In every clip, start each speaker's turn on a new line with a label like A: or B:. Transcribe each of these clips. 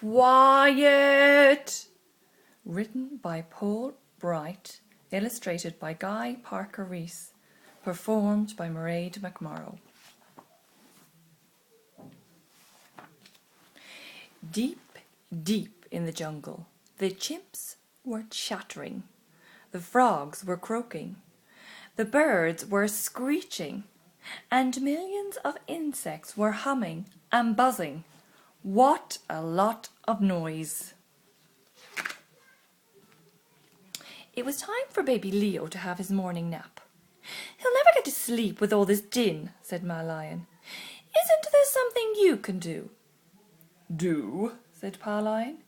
A: Quiet! Written by Paul Bright, illustrated by Guy Parker Rees, performed by Mairead McMorrow. Deep, deep in the jungle, the chimps were chattering, the frogs were croaking, the birds were screeching, and millions of insects were humming and buzzing. What a lot of noise! It was time for baby Leo to have his morning nap. "He'll never get to sleep with all this din," said Ma Lion. "Isn't there something you can do?" "Do?" said Pa Lion.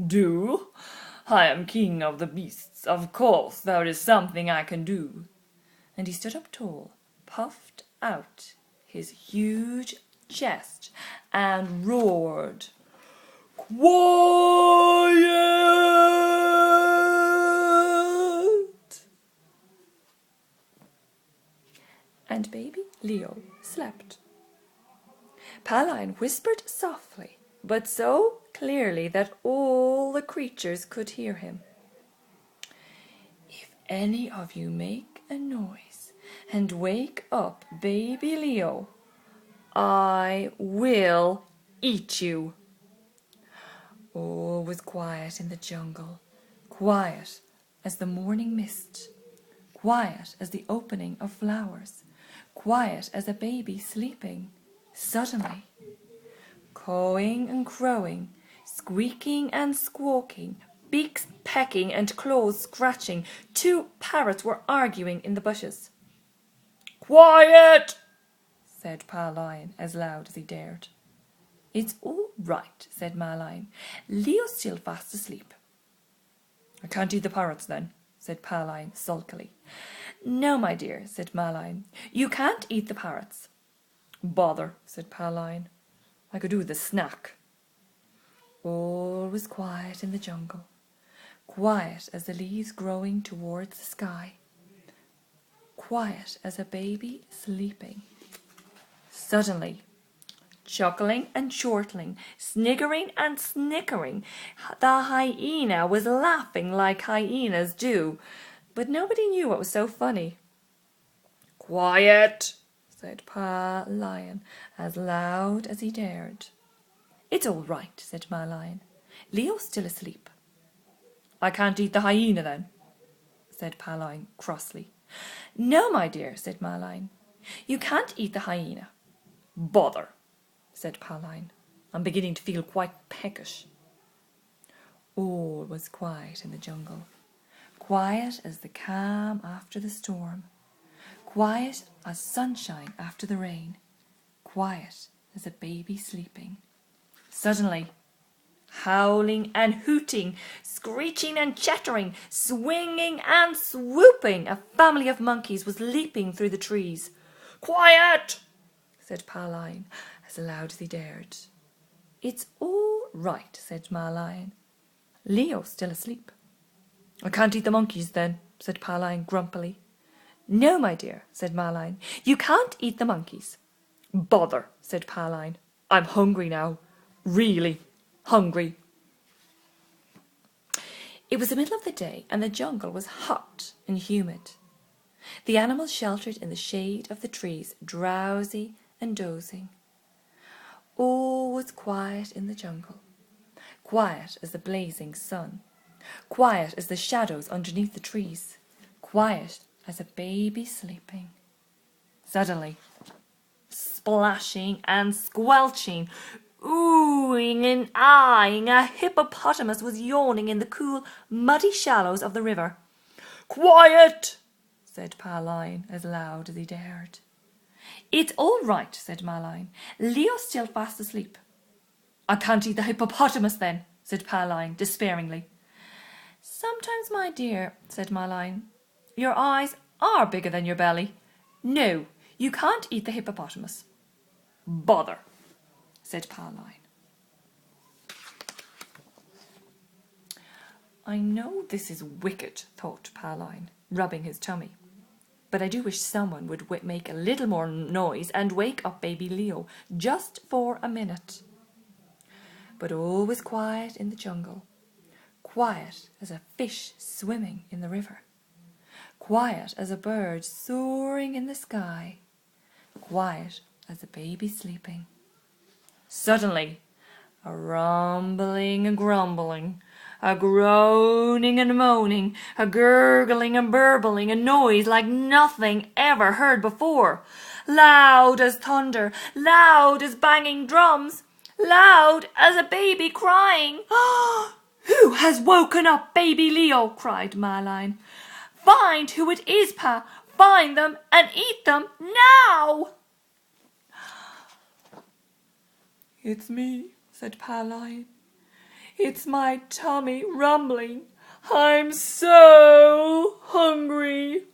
A: "Do? I am king of the beasts. Of course there is something I can do." And he stood up tall, puffed out his huge chest, and roared, "Quiet!" And baby Leo slept. Pa Lion whispered softly, but so clearly that all the creatures could hear him. "If any of you make a noise and wake up baby Leo, I will eat you." All was quiet in the jungle, quiet as the morning mist, quiet as the opening of flowers, quiet as a baby sleeping. Suddenly, cawing and crowing, squeaking and squawking, beaks pecking and claws scratching, two parrots were arguing in the bushes. "Quiet!" said Pa Lion as loud as he dared. "It's all right," said Ma Lion. "Leo's still fast asleep." "I can't eat the parrots then," said Pa Lion sulkily. "No, my dear," said Ma Lion. "You can't eat the parrots." "Bother," said Pa Lion. "I could do with a snack." All was quiet in the jungle, quiet as the leaves growing towards the sky, quiet as a baby sleeping. Suddenly, chuckling and chortling, sniggering and snickering, the hyena was laughing like hyenas do, but nobody knew what was so funny. "Quiet!" said Pa Lion as loud as he dared. "It's all right," said Ma Lion. "Leo's still asleep." "I can't eat the hyena then," said Pa Lion crossly. "No, my dear," said Ma Lion. "You can't eat the hyena." "Bother," said Pa Lion. "I'm beginning to feel quite peckish." All was quiet in the jungle, quiet as the calm after the storm, quiet as sunshine after the rain, quiet as a baby sleeping. Suddenly, howling and hooting, screeching and chattering, swinging and swooping, a family of monkeys was leaping through the trees. "Quiet!" said Pa Lion as loud as he dared. "It's all right," said Ma Lion. "Leo's still asleep." "I can't eat the monkeys then," said Pa Lion grumpily. "No, my dear," said Ma Lion. "You can't eat the monkeys." "Bother," said Pa Lion. "I'm hungry now. Really hungry." It was the middle of the day and the jungle was hot and humid. The animals sheltered in the shade of the trees, drowsy and dozing. All was quiet in the jungle, quiet as the blazing sun, quiet as the shadows underneath the trees, quiet as a baby sleeping. Suddenly, splashing and squelching, oohing and eyeing, a hippopotamus was yawning in the cool, muddy shallows of the river. "Quiet!" said Pa Lion as loud as he dared. "It's all right," said Ma Lion. "Leo's still fast asleep." "I can't eat the hippopotamus then," said Pa Lion despairingly. "Sometimes, my dear," said Ma Lion, "your eyes are bigger than your belly. No, you can't eat the hippopotamus." "Bother," said Pa Lion. "I know this is wicked," thought Pa Lion, rubbing his tummy. "But I do wish someone would make a little more noise and wake up baby Leo just for a minute." But all was quiet in the jungle, quiet as a fish swimming in the river, quiet as a bird soaring in the sky, quiet as a baby sleeping. Suddenly, a rumbling and grumbling, a groaning and moaning, a gurgling and burbling, a noise like nothing ever heard before, loud as thunder, loud as banging drums, loud as a baby crying. "Who has woken up baby Leo?" cried Madeline. "Find who it is, Pa! Find them and eat them now!" "It's me," said Pa Lion. "It's my tummy rumbling. I'm so hungry."